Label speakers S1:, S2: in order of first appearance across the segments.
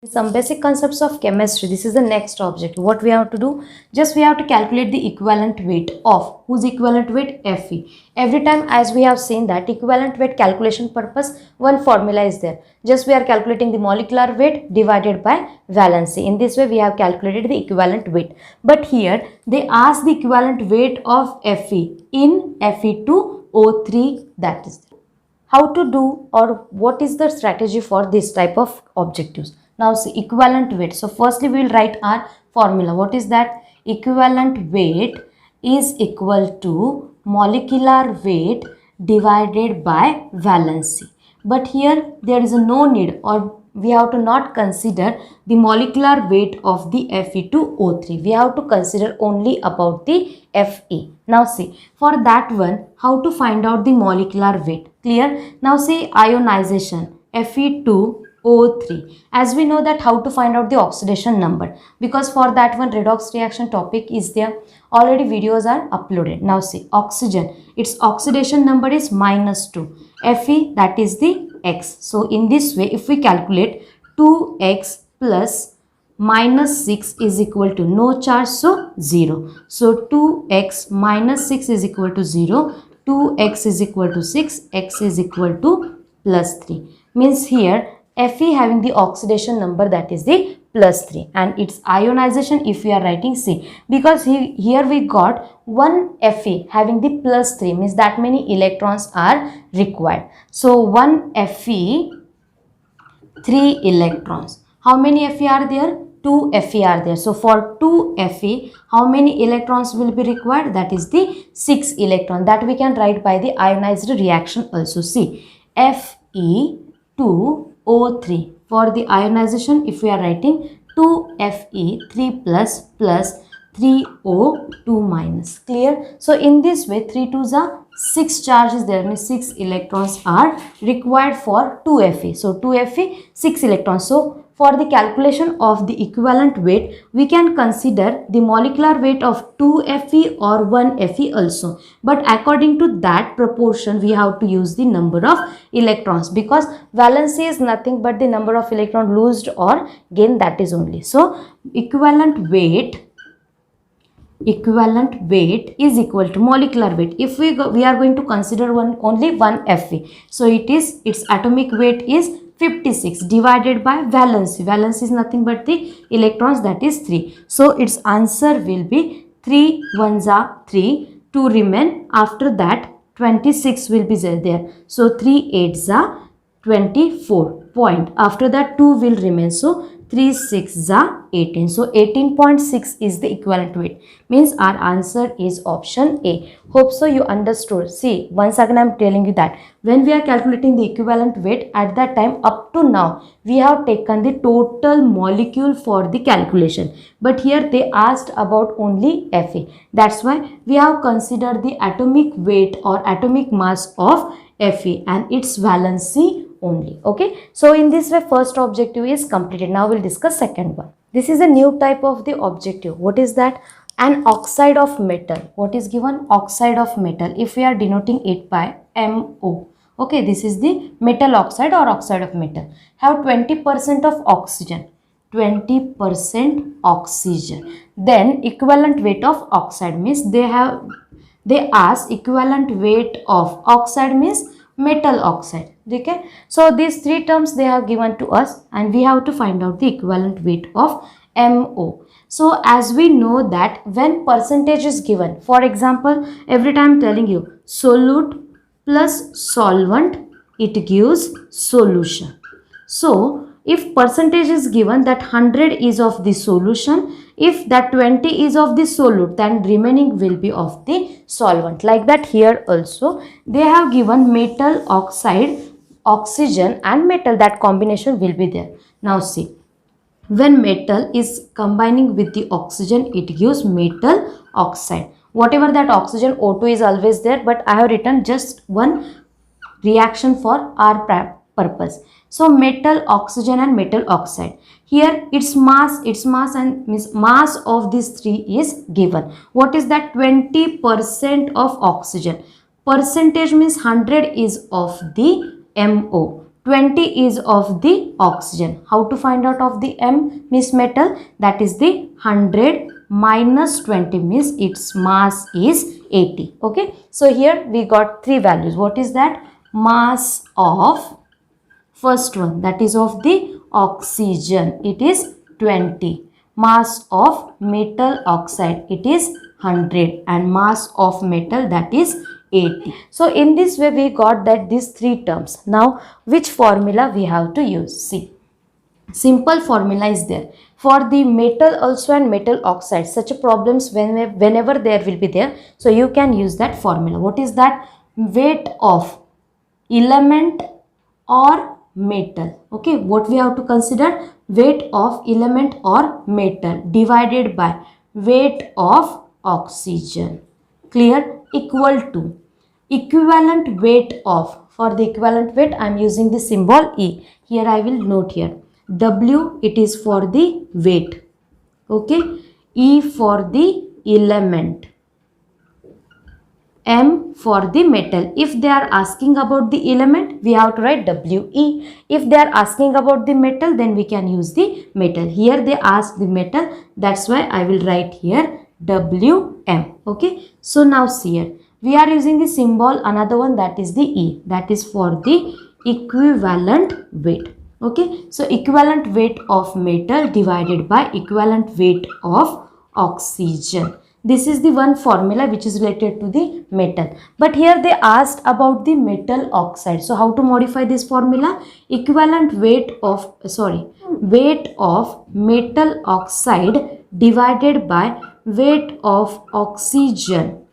S1: Some basic concepts of chemistry. This is the next object. What we have to do? Just we have to calculate the equivalent weight of whose equivalent weight Fe. Every time, as we have seen that equivalent weight calculation purpose, one formula is there. Just we are calculating the molecular weight divided by valency. In this way, we have calculated the equivalent weight. But here they ask the equivalent weight of Fe in Fe2O3. That is how to do or what is the strategy for this type of objectives. Now see equivalent weight. So firstly we will write our formula. What is that? Equivalent weight is equal to molecular weight divided by valency. But here there is no need, or we have to not consider the molecular weight of the Fe2O3. We have to consider only about the Fe. Now see, for that one, how to find out the molecular weight? Clear? Now see ionization, Fe2O3. As we know that how to find out the oxidation number, because for that one redox reaction topic is there. Already videos are uploaded. Now see oxygen, its oxidation number is -2. Fe, that is the x. So in this way, if we calculate 2x plus -6 is equal to no charge, so 0. So 2x minus 6 is equal to 0. 2x is equal to 6. X is equal to plus 3. Means here Fe having the oxidation number, that is the plus 3, and its ionization if we are writing C, because here we got one Fe having the plus 3, means that many electrons are required. So one Fe, 3 electrons. How many Fe are there? 2 Fe are there. So for 2 Fe, how many electrons will be required? That is the 6 electron. That we can write by the ionized reaction also. See, Fe2O3. For the ionization, if we are writing 2Fe, 3 plus 3O2 minus. Clear? So in this way, 3 2s are 6 charges there, means 6 electrons are required for 2Fe. So 2Fe, 6 electrons. So for the calculation of the equivalent weight, we can consider the molecular weight of 2Fe or 1Fe also. But according to that proportion, we have to use the number of electrons, because valency is nothing but the number of electrons lost or gained, that is only. So equivalent weight is equal to molecular weight. If we are going to consider only one Fe, so its atomic weight is 56 divided by valency. Valency is nothing but the electrons, that is 3. So its answer will be 3 1s are 3, 2 remain. After that 26 will be there. So 3 8s are 24 point. After that 2 will remain. So 3 6s are 18. So 18.6 is the equivalent weight. Means our answer is option A. Hope so you understood. See, once again I am telling you that when we are calculating the equivalent weight, at that time up to now we have taken the total molecule for the calculation. But here they asked about only Fe. That's why we have considered the atomic weight or atomic mass of Fe and its valency only. Okay, so in this way first objective is completed. Now we'll discuss second one. This is a new type of the objective. What is that? An oxide of metal. What is given? Oxide of metal. If we are denoting it by MO. Okay, this is the metal oxide or oxide of metal. Have 20% of oxygen. 20% oxygen. Then equivalent weight of oxide means they ask equivalent weight of oxide means metal oxide. Okay, so these three terms they have given to us, and we have to find out the equivalent weight of MO. So as we know that when percentage is given, for example, every time I'm telling you solute plus solvent, it gives solution. So if percentage is given that 100 is of the solution, if that 20 is of the solute, then remaining will be of the solvent. Like that here also they have given metal oxide, oxygen and metal, that combination will be there. Now see, when metal is combining with the oxygen, it gives metal oxide. Whatever that oxygen, O2 is always there, but I have written just one reaction for our purpose. So metal oxygen and metal oxide. Here its mass and means mass of these three is given. What is that? 20% of oxygen. Percentage means 100 is of the MO. 20 is of the oxygen. How to find out of the M means metal? That is the 100 minus 20 means its mass is 80. Okay. So here we got three values. What is that? Mass of first one, that is of the oxygen, it is 20. Mass of metal oxide, it is 100, and mass of metal, that is 80. So in this way we got that these three terms. Now which formula we have to use? See, simple formula is there for the metal also and metal oxide. Such problems whenever there will be there, so you can use that formula. What is that? Weight of element or metal. Okay, what we have to consider? Weight of element or metal divided by weight of oxygen. Clear? Equal to equivalent weight of. For the equivalent weight I am using the symbol E. Here I will note here W, it is for the weight. Okay, E for the element, M for the metal. If they are asking about the element, we have to write WE. If they are asking about the metal, then we can use the metal. Here they ask the metal, that's why I will write here WM. Okay, so now see here, we are using the symbol, another one, that is the E, that is for the equivalent weight. Okay, so equivalent weight of metal divided by equivalent weight of oxygen. This is the one formula which is related to the metal. But here they asked about the metal oxide. So how to modify this formula? Equivalent weight of metal oxide divided by weight of oxygen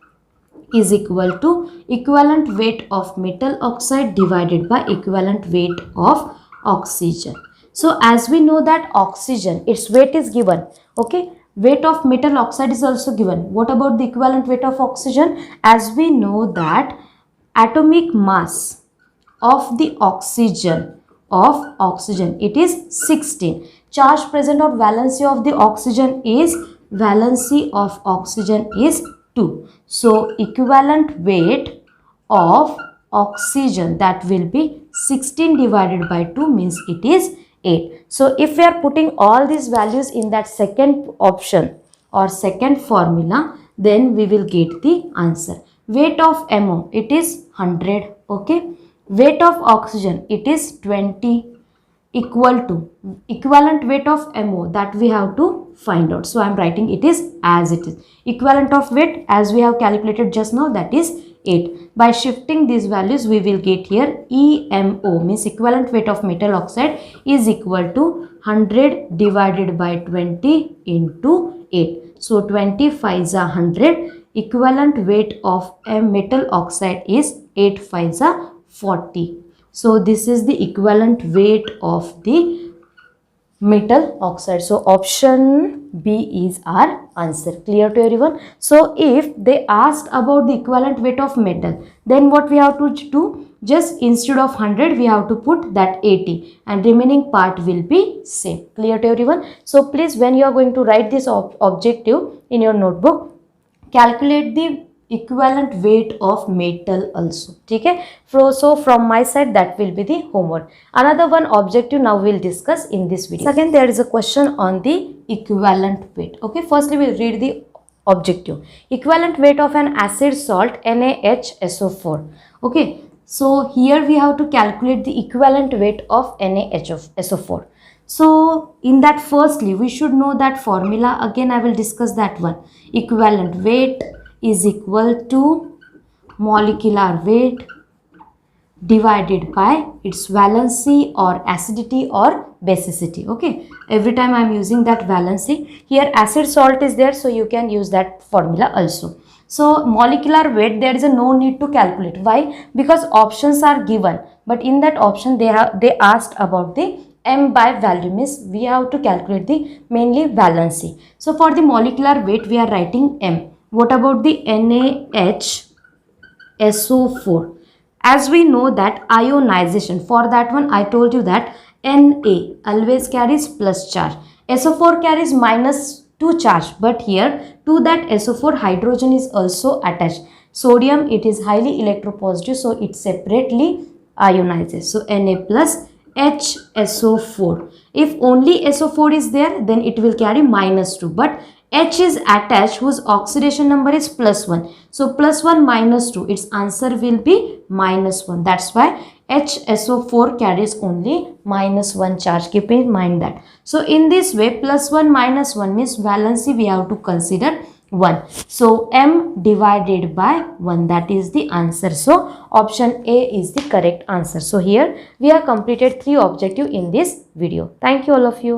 S1: is equal to equivalent weight of metal oxide divided by equivalent weight of oxygen. So as we know that oxygen, its weight is given. Okay, weight of metal oxide is also given. What about the equivalent weight of oxygen? As we know that atomic mass of the oxygen, it is 16. Charge present or valency of the oxygen is, valency of oxygen is 2. So equivalent weight of oxygen, that will be 16 divided by 2 means it is 8. So if we are putting all these values in that second option or second formula, then we will get the answer. Weight of MO, it is 100. Okay, weight of oxygen, it is 20, equal to equivalent weight of MO, that we have to find out. So I am writing it is as it is. Equivalent of weight, as we have calculated just now, that is 8. By shifting these values, we will get here EMO, means equivalent weight of metal oxide, is equal to 100 divided by 20 into 8. So 25 is 100. Equivalent weight of a metal oxide is 8 5 is 40. So this is the equivalent weight of the metal oxide. So option B is our answer. Clear to everyone? So if they asked about the equivalent weight of metal, then what we have to do? Just instead of 100 we have to put that 80 and remaining part will be same. Clear to everyone? So please, when you are going to write this objective in your notebook, calculate the equivalent weight of metal also. Okay, so from my side that will be the homework. Another one objective now we'll discuss in this video. Second, there is a question on the equivalent weight. Okay, firstly we'll read the objective. Equivalent weight of an acid salt NaHSO4. Okay, so here we have to calculate the equivalent weight of NaHSO4. So in that, firstly we should know that formula. Again I will discuss that one. Equivalent weight is equal to molecular weight divided by its valency or acidity or basicity. Okay, every time I am using that valency. Here acid salt is there, so you can use that formula also. So molecular weight, there is no need to calculate. Why? Because options are given, but in that option they asked about the M by value, means we have to calculate the mainly valency. So for the molecular weight we are writing M. What about the NaHSO4? As we know that ionization, for that one I told you that Na always carries plus charge, SO4 carries -2 charge, but here to that SO4 hydrogen is also attached. Sodium, it is highly electropositive, so it separately ionizes. So Na plus HSO4. If only SO4 is there, then it will carry -2. But H is attached whose oxidation number is +1. So +1 -2, its answer will be -1. That's why HSO4 carries only -1 charge. Keep in mind that. So in this way, +1 -1 means valency we have to consider 1. So M divided by 1, that is the answer. So option A is the correct answer. So here we have completed 3 objectives in this video. Thank you all of you.